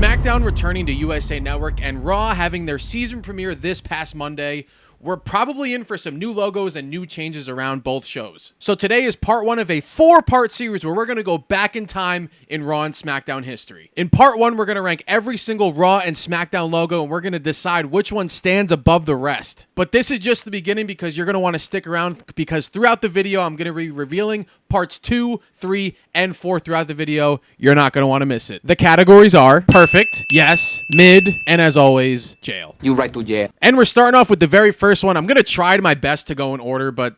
SmackDown returning to USA Network and Raw having their season premiere this past Monday, we're probably in for some new logos and new changes around both shows. So today is part one of a 4-part series where we're going to go back in time in Raw and SmackDown history. In part one, we're going to rank every single Raw and SmackDown logo, and we're going to decide which one stands above the rest. But this is just the beginning because you're going to want to stick around because throughout the video, I'm going to be revealing parts 2, 3, and 4 throughout the video. You're not going to want to miss it. The categories are perfect, yes, mid, and as always, jail. You right to jail. And we're starting off with the very first one. I'm going to try my best to go in order, but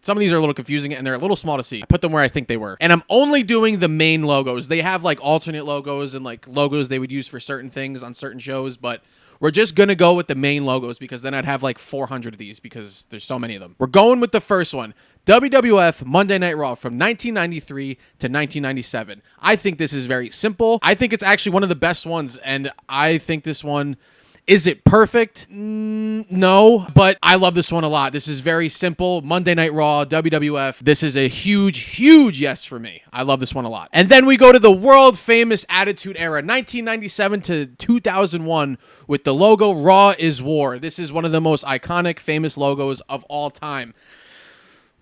some of these are a little confusing and they're a little small to see. I put them where I think they were. And I'm only doing the main logos. They have like alternate logos and like logos they would use for certain things on certain shows, but we're just going to go with the main logos because then I'd have like 400 of these because there's so many of them. We're going with the first one. WWF Monday Night Raw from 1993 to 1997. I think this is very simple. I think it's actually one of the best ones, and I think this one, is it perfect? No, but I love this one a lot. This is very simple. Monday Night Raw, WWF. This is a huge, huge yes for me. I love this one a lot. And then we go to the world famous Attitude Era, 1997 to 2001, with the logo Raw is War. This is one of the most iconic, famous logos of all time.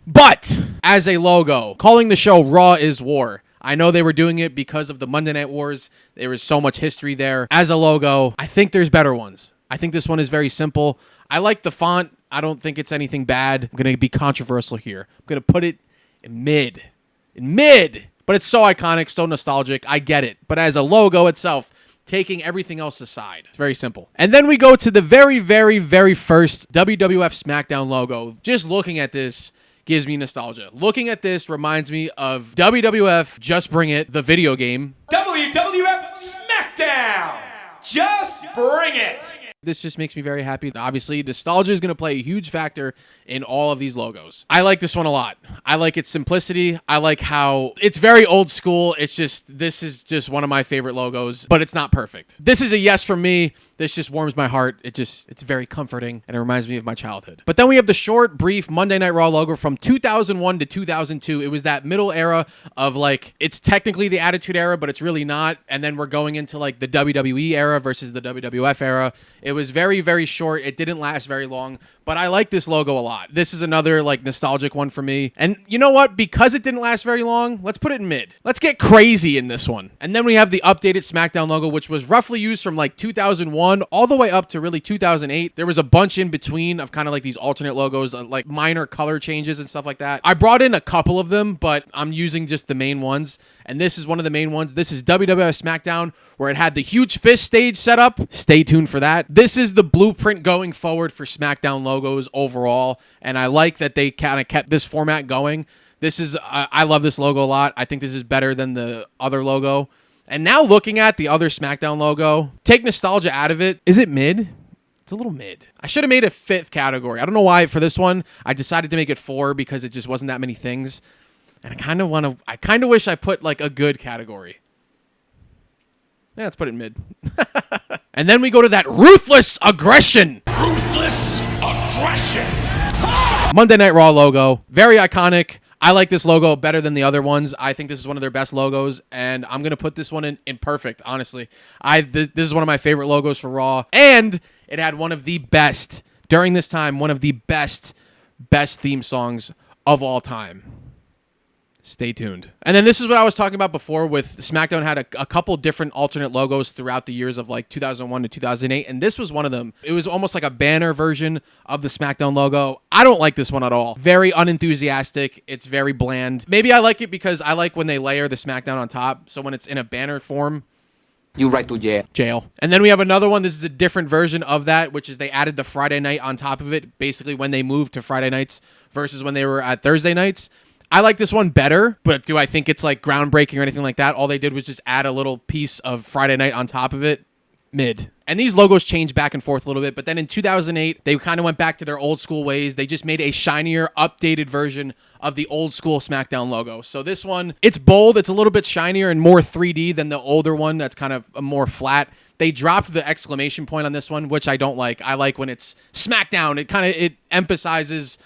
But as a logo, calling the show Raw is War. I know they were doing it because of the Monday Night Wars. There is so much history there. As a logo, I think there's better ones. I think this one is very simple. I like the font. I don't think it's anything bad. I'm going to be controversial here. I'm going to put it in mid. In mid. But it's so iconic, so nostalgic. I get it. But as a logo itself, taking everything else aside, it's very simple. And then we go to the very, very, very first WWF SmackDown logo. Just looking at this gives me nostalgia. Looking at this reminds me of WWF Just Bring It, the video game. WWF Smackdown! Just bring it! This just makes me very happy. Obviously, nostalgia is going to play a huge factor in all of these logos. I like this one a lot. I like its simplicity. I like how it's very old school. This is just one of my favorite logos, but it's not perfect. This is a yes from me. This just warms my heart. It's very comforting, and it reminds me of my childhood. But then we have the short, brief Monday Night Raw logo from 2001 to 2002. It was that middle era of like, it's technically the Attitude Era, but it's really not. And then we're going into like the WWE era versus the WWF era. It was very, very short. It didn't last very long, but I like this logo a lot. This is another like nostalgic one for me. And you know what? Because it didn't last very long, let's put it in mid. Let's get crazy in this one. And then we have the updated SmackDown logo, which was roughly used from like 2001 all the way up to really 2008. There was a bunch in between of kind of like these alternate logos, like minor color changes and stuff like that. I brought in a couple of them, but I'm using just the main ones. And this is one of the main ones. This is WWF SmackDown, where it had the huge fist stage set up. Stay tuned for that. This is the blueprint going forward for SmackDown logos overall, and I like that they kind of kept this format going. I love this logo a lot. I think this is better than the other logo. And now looking at the other SmackDown logo, take nostalgia out of it. Is it mid? It's a little mid. I should have made a 5th category. I don't know why for this one. I decided to make it 4 because it just wasn't that many things. And I kind of wish I put like a good category. Yeah, let's put it in mid. And then we go to that ruthless aggression. Ruthless aggression! Monday Night Raw logo. Very iconic. I like this logo better than the other ones. I think this is one of their best logos, and I'm going to put this one in perfect, honestly. This is one of my favorite logos for Raw, and it had one of the best, during this time, one of the best theme songs of all time. Stay tuned. And then this is what I was talking about before with SmackDown had a couple different alternate logos throughout the years of like 2001 to 2008. And this was one of them. It was almost like a banner version of the SmackDown logo. I don't like this one at all. Very unenthusiastic. It's very bland. Maybe I like it because I like when they layer the SmackDown on top. So when it's in a banner form, You right to jail. And then we have another one. This is a different version of that, which is they added the Friday night on top of it. Basically when they moved to Friday nights versus when they were at Thursday nights. I like this one better, but do I think it's like groundbreaking or anything like that? All they did was just add a little piece of Friday night on top of it. Mid. And these logos change back and forth a little bit, but then in 2008, they kind of went back to their old school ways. They just made a shinier, updated version of the old school SmackDown logo. So this one, it's bold. It's a little bit shinier and more 3D than the older one that's kind of a more flat. They dropped the exclamation point on this one, which I don't like. I like when it's SmackDown. It emphasizes,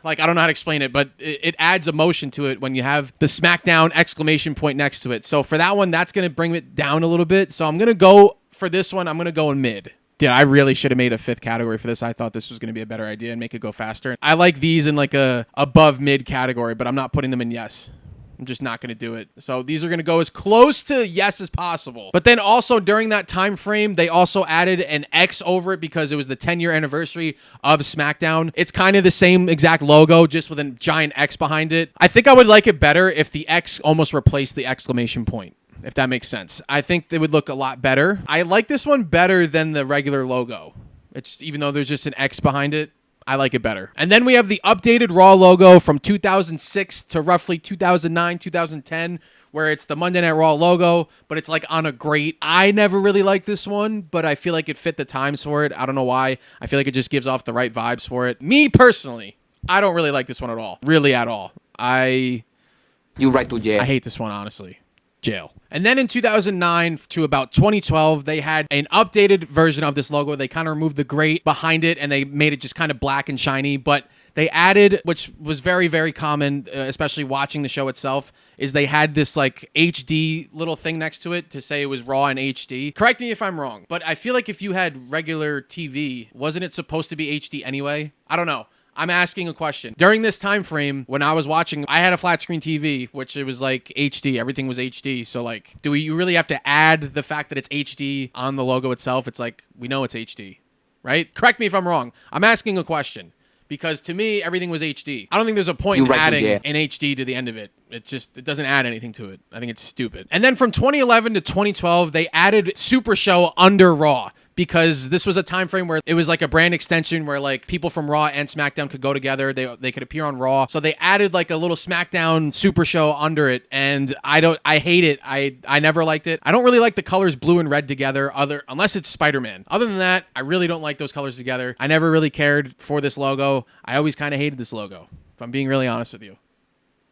like, I don't know how to explain it, but it adds emotion to it when you have the SmackDown exclamation point next to it. So for that one, that's going to bring it down a little bit. So I'm going to go for this one. I'm going to go in mid. Dude, I really should have made a 5th category for this. I thought this was going to be a better idea and make it go faster. I like these in like a above mid category, but I'm not putting them in yes. I'm just not going to do it. So these are going to go as close to yes as possible. But then also during that time frame, they also added an X over it because it was the 10-year anniversary of SmackDown. It's kind of the same exact logo, just with a giant X behind it. I think I would like it better if the X almost replaced the exclamation point, if that makes sense. I think they would look a lot better. I like this one better than the regular logo. It's even though there's just an X behind it, I like it better. And then we have the updated Raw logo from 2006 to roughly 2009, 2010, where it's the Monday Night Raw logo, but it's like on a grate. I never really liked this one, but I feel like it fit the times for it. I don't know why. I feel like it just gives off the right vibes for it. Me personally, I don't really like this one at all. Really at all. You right to jail. I hate this one, honestly. Jail. And then in 2009 to about 2012, they had an updated version of this logo. They kind of removed the grate behind it and they made it just kind of black and shiny. But they added, which was very, very common, especially watching the show itself, is they had this like HD little thing next to it to say it was Raw in HD. Correct me if I'm wrong, but I feel like if you had regular TV, wasn't it supposed to be HD anyway? I don't know. I'm asking a question. During this time frame, when I was watching, I had a flat screen TV, which it was like HD. Everything was HD. So like, do you really have to add the fact that it's HD on the logo itself? It's like, we know it's HD, right? Correct me if I'm wrong. I'm asking a question because to me, everything was HD. I don't think there's a point in adding an HD to the end of it. It doesn't add anything to it. I think it's stupid. And then from 2011 to 2012, they added Super Show under Raw, because this was a time frame where it was like a brand extension where like people from Raw and SmackDown could go together. They could appear on Raw. So they added like a little SmackDown Super Show under it, and I hate it. I never liked it. I don't really like the colors blue and red together unless it's Spider-Man. Other than that, I really don't like those colors together. I never really cared for this logo. I always kind of hated this logo, if I'm being really honest with you.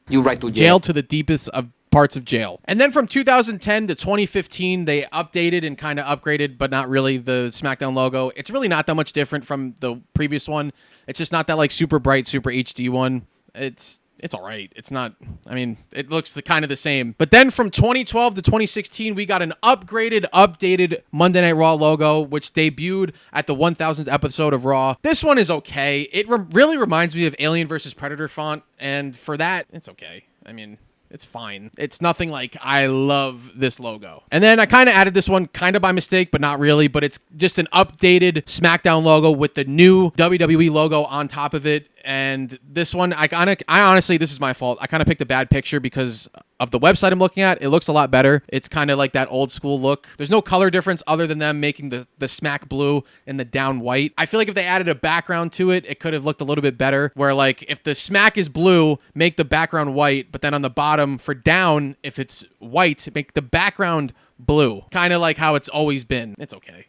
You right to Jail to the deepest of parts of jail. And then from 2010 to 2015, they updated and kind of upgraded, but not really, the SmackDown logo. It's really not that much different from the previous one. It's just not that like super bright, super HD one. It's all right. It's not, I mean, it looks kind of the same. But then from 2012 to 2016, we got an updated Monday Night Raw logo, which debuted at the 1000th episode of Raw. This one is okay. It really reminds me of Alien vs. Predator font, and for that, it's okay. I mean, it's fine. It's nothing like I love this logo. And then I kind of added this one kind of by mistake, but not really. But it's just an updated SmackDown logo with the new WWE logo on top of it. And this one, I honestly, this is my fault. I kind of picked a bad picture because of the website I'm looking at. It looks a lot better. It's kind of like that old school look. There's no color difference other than them making the smack blue and the down white. I feel like if they added a background to it, it could have looked a little bit better. Where like if the smack is blue, make the background white. But then on the bottom for down, if it's white, make the background blue. Kind of like how it's always been. It's okay.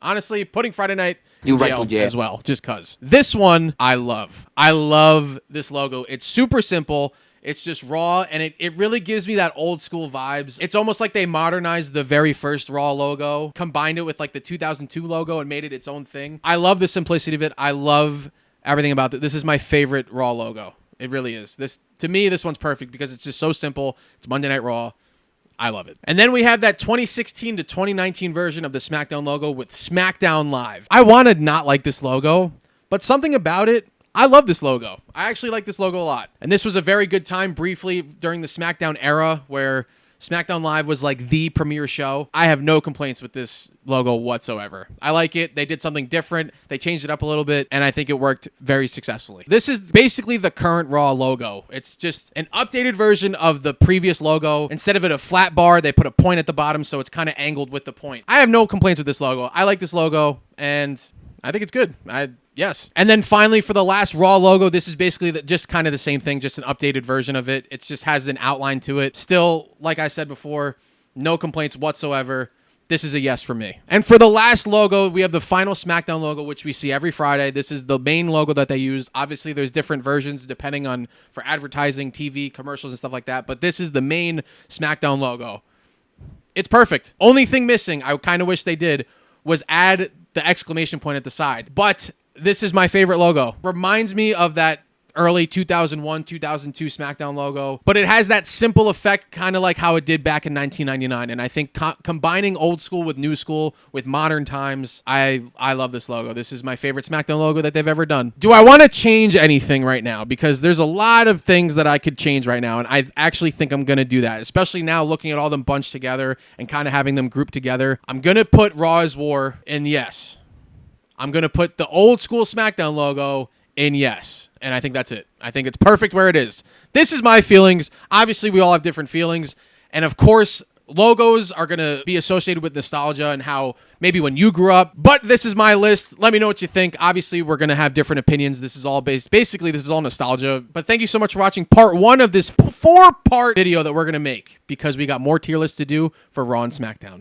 Honestly, putting Friday Night in jail as well, just cause. This one, I love. I love this logo. It's super simple. It's just Raw, and it really gives me that old school vibes. It's almost like they modernized the very first Raw logo, combined it with like the 2002 logo, and made it its own thing. I love the simplicity of it. I love everything about it. This is my favorite Raw logo. It really is. To me, this one's perfect because it's just so simple. It's Monday Night Raw. I love it. And then we have that 2016 to 2019 version of the SmackDown logo with SmackDown Live. I want to not like this logo, but something about it, I love this logo. I actually like this logo a lot. And this was a very good time briefly during the SmackDown era where SmackDown Live was like the premier show. I have no complaints with this logo whatsoever. I like it. They did something different. They changed it up a little bit, and I think it worked very successfully. This is basically the current Raw logo. It's just an updated version of the previous logo. Instead of it a flat bar, they put a point at the bottom, so it's kind of angled with the point. I have no complaints with this logo. I like this logo, and I think it's good. Yes. And then finally, for the last Raw logo, this is basically just kind of the same thing, just an updated version of it. It just has an outline to it. Still, like I said before, no complaints whatsoever. This is a yes for me. And for the last logo, we have the final SmackDown logo, which we see every Friday. This is the main logo that they use. Obviously, there's different versions depending on for advertising, TV, commercials, and stuff like that. But this is the main SmackDown logo. It's perfect. Only thing missing, I kind of wish they did, was add the exclamation point at the side. But this is my favorite logo. Reminds me of that early 2001, 2002 SmackDown logo, but it has that simple effect, kind of like how it did back in 1999. And I think combining old school with new school with modern times, I love this logo. This is my favorite SmackDown logo that they've ever done. Do I want to change anything right now? Because there's a lot of things that I could change right now, and I actually think I'm going to do that, especially now looking at all them bunched together and kind of having them grouped together. I'm going to put Raw is War in yes. I'm going to put the old school SmackDown logo in yes. And I think that's it. I think it's perfect where it is. This is my feelings. Obviously, we all have different feelings. And of course, logos are going to be associated with nostalgia and how maybe when you grew up. But this is my list. Let me know what you think. Obviously, we're going to have different opinions. This is all basically, this is all nostalgia. But thank you so much for watching part 1 of this 4-part video that we're going to make, because we got more tier lists to do for Raw and SmackDown.